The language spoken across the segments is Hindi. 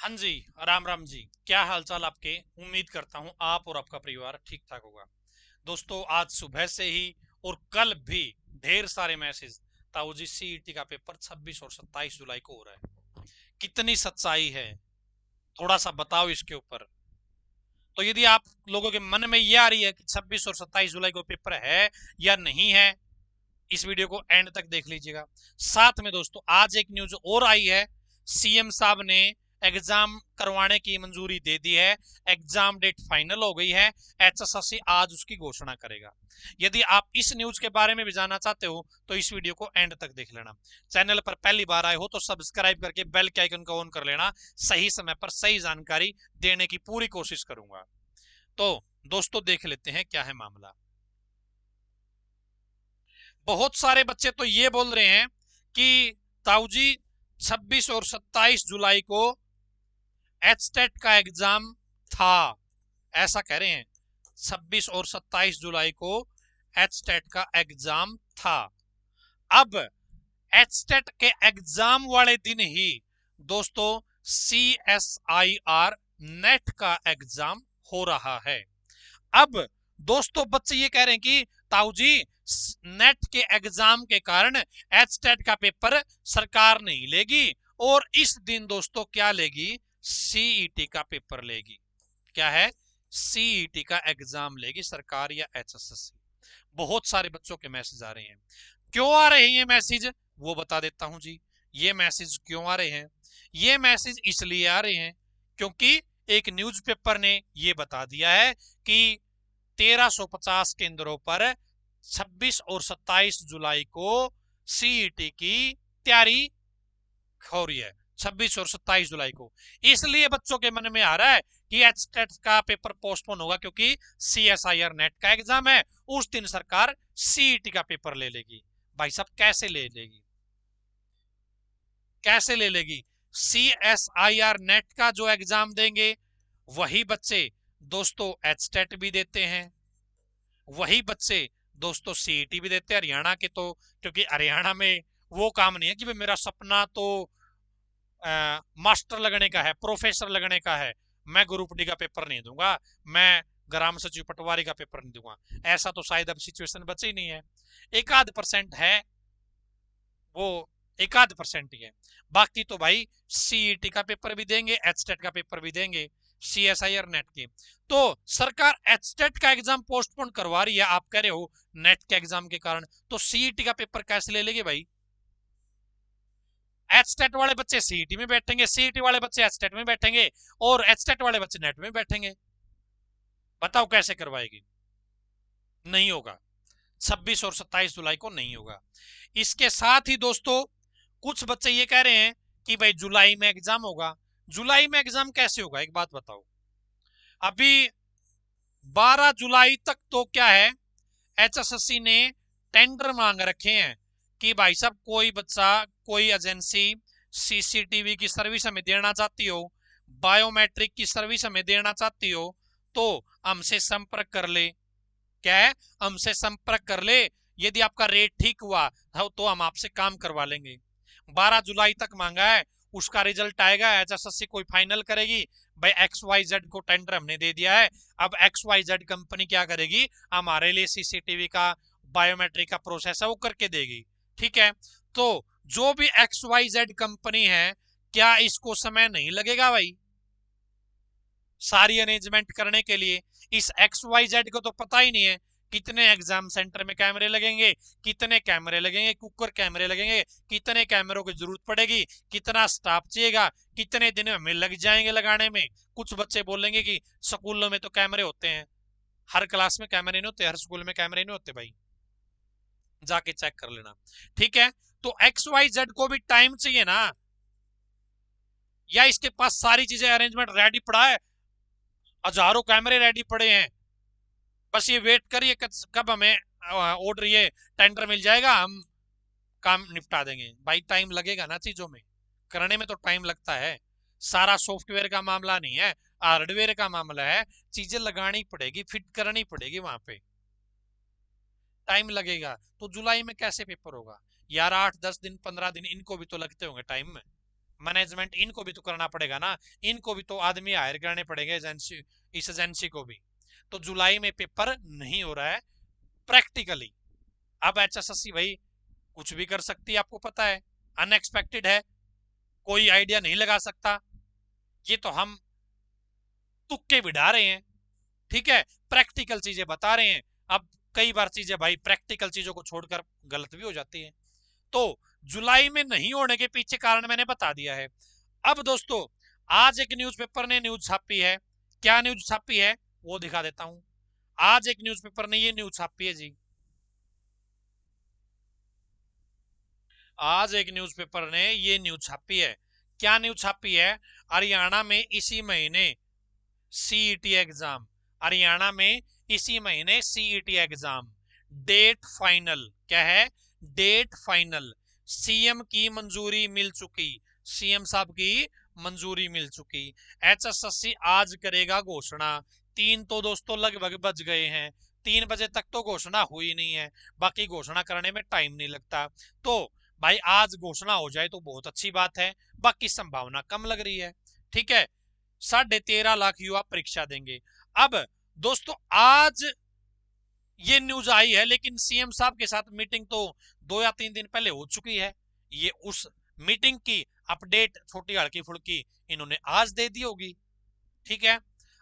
हाँ जी, राम राम जी। क्या हालचाल आपके? उम्मीद करता हूँ आप और आपका परिवार ठीक ठाक होगा। दोस्तों, आज सुबह से ही और कल भी ढेर सारे मैसेज, ताऊ जी सीईटी का पेपर 26 और 27 जुलाई को हो रहा है। कितनी सच्चाई है, थोड़ा सा बताओ इसके ऊपर। तो यदि आप लोगों के मन में ये आ रही है कि 26 और 27 जुलाई को पेपर है या नहीं है, इस वीडियो को एंड तक देख लीजिएगा। साथ में दोस्तों, आज एक न्यूज और आई है। सीएम साहब ने एग्जाम करवाने की मंजूरी दे दी है। एग्जाम डेट फाइनल हो गई है। एचएसएससी आज उसकी घोषणा करेगा। यदि आप इस न्यूज के बारे में भी जानना चाहते हो तो इस वीडियो को एंड तक देख लेना। चैनल पर पहली बार आए हो तो सब्सक्राइब करके बेल के आइकन को ऑन कर लेना। सही समय पर सही जानकारी देने की पूरी कोशिश करूंगा। तो दोस्तों, देख लेते हैं क्या है मामला। बहुत सारे बच्चे तो ये बोल रहे हैं कि ताऊ जी 26 और 27 जुलाई को एचटेट का एग्जाम था, ऐसा कह रहे हैं। 26 और 27 जुलाई को एचटेट का एग्जाम था। अब एचटेट के एग्जाम वाले दिन ही दोस्तों CSIR नेट का एग्जाम हो रहा है। अब दोस्तों, बच्चे ये कह रहे हैं कि ताऊ जी नेट के एग्जाम के कारण एचटेट का पेपर सरकार नहीं लेगी, और इस दिन दोस्तों क्या लेगी? सीईटी का पेपर लेगी। क्या है? सीईटी का एग्जाम लेगी सरकार या एचएसएससी। बहुत सारे बच्चों के मैसेज आ रहे हैं। क्यों आ रहे हैं ये मैसेज, वो बता देता हूं जी। ये मैसेज क्यों आ रहे हैं? ये मैसेज इसलिए आ रहे हैं क्योंकि एक न्यूज़पेपर ने ये बता दिया है कि 1350 केंद्रों पर 26 और 27 जुलाई को सीईटी की तैयारी हो रही है। 26 और 27 जुलाई को। इसलिए बच्चों के मन में आ रहा है कि एचटेट का पेपर पोस्टपोन होगा क्योंकि सीएसआईआर नेट का एग्जाम है। उस दिन सरकार सीईटी का पेपर ले लेगी। भाई साहब, कैसे ले लेगी? कैसे ले लेगी? सीएसआईआर नेट का जो एग्जाम देंगे वही बच्चे दोस्तों एचटेट भी देते हैं, वही बच्चे दोस्तों सीईटी भी देते हैं हरियाणा के। तो क्योंकि हरियाणा में वो काम नहीं है कि मेरा सपना तो मास्टर लगने का है, प्रोफेसर लगने का है, मैं ग्रुप डी का पेपर नहीं दूंगा, मैं ग्राम सचिव पटवारी का पेपर नहीं दूंगा। ऐसा तो शायद अब सिचुएशन बची ही नहीं है। एक आध परसेंट है, वो एक आध परसेंट ही है। बाकी तो भाई सीईटी का पेपर भी देंगे, एचटेट का पेपर भी देंगे, सीएसआईआर नेट के। तो सरकार एचटेट का एग्जाम पोस्टपोन करवा रही है, आप कह रहे हो नेट के एग्जाम के कारण, तो सीईटी का पेपर कैसे ले लेंगे भाई? एचटेट वाले बच्चे सीईटी में बैठेंगे, सीईटी वाले बच्चे एचटेट में बैठेंगे, और एचटेट वाले बच्चे नेट में बैठेंगे। बताओ कैसे करवाएगी? नहीं होगा। 26 और 27 जुलाई को नहीं होगा। इसके साथ ही दोस्तों, कुछ बच्चे ये कह रहे हैं कि भाई जुलाई में एग्जाम होगा। जुलाई में एग्जाम कैसे होगा, एक बात बताओ। अभी 12 जुलाई तक तो क्या है, एचएसएससी ने टेंडर मांग रखे हैं कि भाई साहब कोई बच्चा, कोई एजेंसी सीसीटीवी की सर्विस हमें देना चाहती हो, बायोमेट्रिक की सर्विस हमें देना चाहती हो, तो हमसे संपर्क कर ले। क्या है? हमसे संपर्क कर ले। यदि आपका रेट ठीक हुआ तो हम आपसे काम करवा लेंगे। 12 जुलाई तक मांगा है, उसका रिजल्ट आएगा, एचएसएससी कोई फाइनल करेगी। भाई XYZ को टेंडर हमने दे दिया है, अब XYZ कंपनी क्या करेगी? हमारे लिए सीसीटीवी का, बायोमेट्रिक का प्रोसेस है वो करके देगी। ठीक है। तो जो भी XYZ कंपनी है, क्या इसको समय नहीं लगेगा भाई सारी अरेंजमेंट करने के लिए? इस XYZ को तो पता ही नहीं है कितने एग्जाम सेंटर में कैमरे लगेंगे, कितने कैमरे लगेंगे, कुकर कैमरे लगेंगे, कितने कैमरों की जरूरत पड़ेगी, कितना स्टाफ चाहिएगा, कितने दिन हमें लग जाएंगे लगाने में। कुछ बच्चे बोलेंगे कि स्कूलों में तो कैमरे होते हैं। हर क्लास में कैमरे नहीं होते, हर स्कूल में कैमरे नहीं होते भाई, जाके चेक कर लेना। ठीक है। तो XYZ को भी टाइम चाहिए ना, या इसके पास सारी चीजें अरेंजमेंट रेडी पड़ा है, हजारों कैमरे रेडी पड़े हैं, बस ये वेट करिए कब हमें ऑर्डर, ये टेंडर मिल जाएगा, हम काम निपटा देंगे। भाई टाइम लगेगा ना, चीजों में करने में तो टाइम लगता है। सारा सॉफ्टवेयर का मामला नहीं है, हार्डवेयर का मामला है। चीजें लगानी पड़ेगी, फिट करनी पड़ेगी, वहां पे टाइम लगेगा। तो जुलाई में कैसे पेपर होगा यार? 8 10 दिन 15 दिन इनको भी तो लगते होंगे टाइम में। मैनेजमेंट इनको भी तो करना पड़ेगा ना, इनको भी तो आदमी हायर करने पड़ेंगे एजेंसी, इस एजेंसी को भी। तो जुलाई में पेपर नहीं हो रहा है प्रैक्टिकली। अब एचएसएससी भाई कुछ भी कर सकती है, आपको पता है, अनएक्सपेक्टेड है, कोई आइडिया नहीं लगा सकता। ये तो हम तुक्के बिठा रहे हैं, ठीक है, प्रैक्टिकल चीजें बता रहे हैं। अब कई बार चीजें भाई प्रैक्टिकल चीजों को छोड़कर गलत भी हो जाती है। तो जुलाई में नहीं होने के पीछे कारण मैंने बता दिया है। अब दोस्तों आज एक न्यूज़पेपर ने न्यूज छापी है, क्या न्यूज छापी है वो दिखा देता हूं। आज एक न्यूज़पेपर ने ये न्यूज छापी है जी, आज एक न्यूज़पेपर ने ये न्यूज छापी है। क्या न्यूज छापी है? हरियाणा में इसी महीने सीईटी एग्जाम, हरियाणा में इसी महीने सीईटी एग्जाम, डेट फाइनल। क्या है? Date final. सीएम की मंजूरी मिल चुकी, सीएम साहब की मंजूरी मिल चुकी। एचएसएससी आज करेगा घोषणा। 3 तो दोस्तों लगभग बज गए हैं, 3 बजे तक तो घोषणा हुई नहीं है, बाकी घोषणा करने में टाइम नहीं लगता। तो भाई आज घोषणा हो जाए तो बहुत अच्छी बात है, बाकी संभावना कम लग रही है, ठीक है। 13.5 लाख युवा परीक्षा देंगे। अब दोस्तों आज ये न्यूज आई है, लेकिन सीएम साहब के साथ मीटिंग तो 2 या 3 दिन पहले हो चुकी है। ये उस मीटिंग की अपडेट छोटी हल्की फुल्की इन्होंने आज दे दी होगी, ठीक है।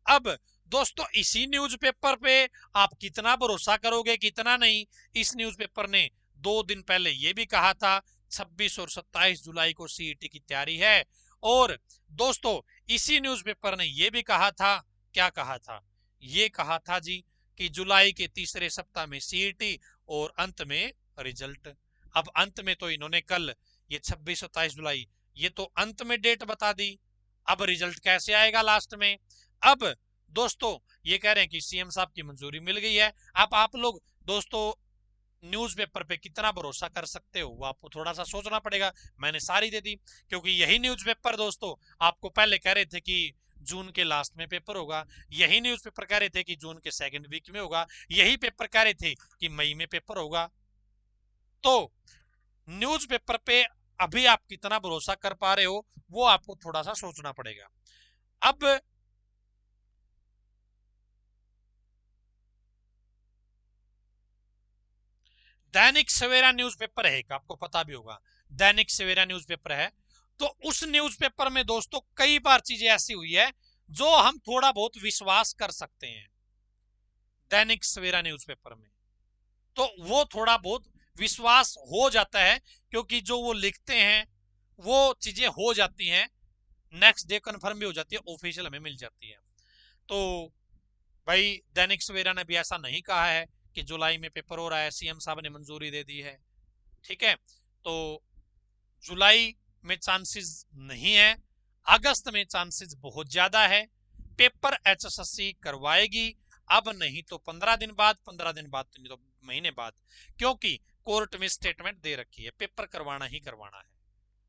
अब दोस्तों इसी न्यूज़पेपर पे आप कितना भरोसा करोगे कितना नहीं। इस न्यूज़पेपर ने 2 दिन पहले यह भी कहा था 26 और 27 जुलाई को सीईटी की तैयारी है। और दोस्तों इसी न्यूज़पेपर ने यह भी कहा था, क्या कहा था? ये कहा था जी कि जुलाई के तीसरे सप्ताह में सीईटी और अंत में रिजल्ट। अब अंत में तो इन्होंने कल ये 26-27 जुलाई, ये तो अंत में डेट बता दी, अब रिजल्ट कैसे आएगा लास्ट में? अब दोस्तों ये कह रहे हैं कि सीएम साहब की मंजूरी मिल गई है। अब आप लोग दोस्तों न्यूज़पेपर पे कितना भरोसा कर सकते हो वो आपको थोड़ा सा सोचना पड़ेगा। मैंने सारी दे दी, क्योंकि यही न्यूज़पेपर दोस्तों आपको पहले कह रहे थे कि जून के लास्ट में पेपर होगा, यही न्यूज़पेपर कह रहे थे कि जून के सेकंड वीक में होगा, यही पेपर कह रहे थे कि मई में पेपर होगा। तो न्यूज़पेपर पे अभी आप कितना भरोसा कर पा रहे हो वो आपको थोड़ा सा सोचना पड़ेगा। अब दैनिक सवेरा न्यूज़पेपर है एक, आपको पता भी होगा, दैनिक सवेरा न्यूज़पेपर है। तो उस न्यूज़पेपर में दोस्तों कई बार चीजें ऐसी हुई है जो हम थोड़ा बहुत विश्वास कर सकते हैं। दैनिक सवेरा न्यूज़पेपर में तो वो थोड़ा बहुत विश्वास हो जाता है, क्योंकि जो वो लिखते हैं वो चीजें हो जाती हैं, नेक्स्ट डे कंफर्म भी हो जाती है, ऑफिशियल हमें मिल जाती है। तो भाई दैनिक सवेरा ने भी ऐसा नहीं कहा है कि जुलाई में पेपर हो रहा है, सीएम साहब ने मंजूरी दे दी है, ठीक है। तो जुलाई में चांसेस नहीं है, अगस्त में चांसेस बहुत ज्यादा है। पेपर एचएसएससी करवाएगी, अब नहीं तो 15 दिन बाद, 15 दिन बाद तो नहीं तो महीने बाद, क्योंकि कोर्ट में स्टेटमेंट दे रखी है पेपर करवाना ही करवाना है।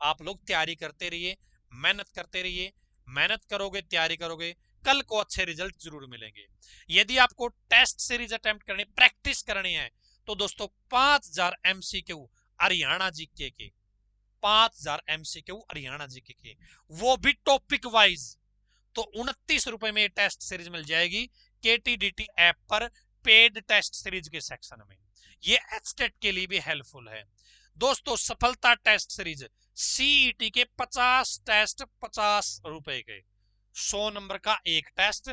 आप लोग तैयारी करते रहिए, मेहनत करते रहिए, मेहनत करोगे तैयारी करोगे, कल को अच्छे रिजल्ट जरूर मिलेंगे। यदि आपको टेस्ट सीरीज अटेम्प्ट करनी, प्रैक्टिस करनी है, तो दोस्तों 5000 एमसीक्यू हरियाणा जीके के, 5000 एमसीक्यू हरियाणा जीके के, वो भी टॉपिक वाइज। तो 29 रुपए में टेस्ट सीरीज मिल जाएगी केटीडीटी ऐप पर, पेड टेस्ट सीरीज के सेक्शन में। ये एचटेट के लिए भी हेल्पफुल है दोस्तों। सफलता टेस्ट सीरीज सीईटी के 50 टेस्ट 50 रुपए के, 100 नंबर का एक टेस्ट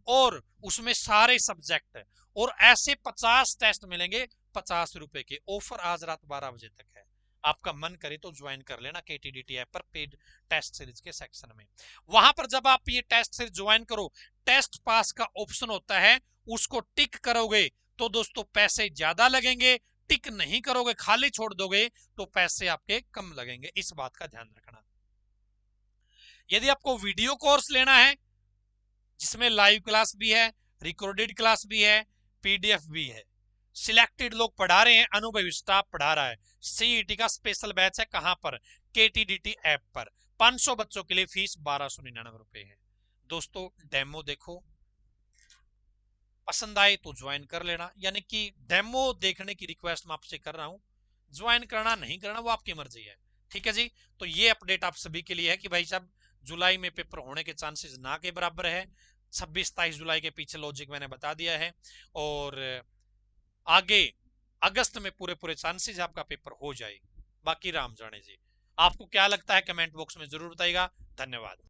और उसमें सारे सब्जेक्ट, और ऐसे 50 टेस्ट मिलेंगे 50 रुपए के। ऑफर आज रात 12 बजे तक है, आपका मन करे तो ज्वाइन कर लेना केटीडीटी ऐप पर पेड टेस्ट सीरीज के सेक्शन में। वहां पर जब आप ये टेस्ट सीरीज ज्वाइन करो, टेस्ट पास का ऑप्शन होता है, उसको टिक करोगे तो दोस्तों पैसे ज्यादा लगेंगे, टिक नहीं करोगे खाली छोड़ दोगे तो पैसे आपके कम लगेंगे, इस बात का ध्यान रखना। यदि आपको वीडियो कोर्स लेना है जिसमें लाइव क्लास भी है, रिकॉर्डेड क्लास भी है, पीडीएफ भी है, सिलेक्टेड लोग पढ़ा रहे हैं, अनुभवी स्टाफ पढ़ा रहा है, सीईटी का स्पेशल बैच है, कहां पर? केटीडीटी ऐप पर। 500 बच्चों के लिए फीस 1299 रुपए है दोस्तों। डेमो देखो, पसंद आए तो ज्वाइन कर लेना, यानी कि डेमो देखने की रिक्वेस्ट मैं आपसे कर रहा हूं, ज्वाइन करना नहीं करना वो आपकी मर्जी है। ठीक है जी। तो ये अपडेट आप सभी के लिए है कि भाई साहब जुलाई में पेपर होने के चांसेस ना के बराबर है। 26-27 जुलाई के पीछे लॉजिक मैंने बता दिया है, और आगे अगस्त में पूरे पूरे चांसेस आपका पेपर हो जाए, बाकी राम जाने जी। आपको क्या लगता है कमेंट बॉक्स में जरूर बताइएगा। धन्यवाद।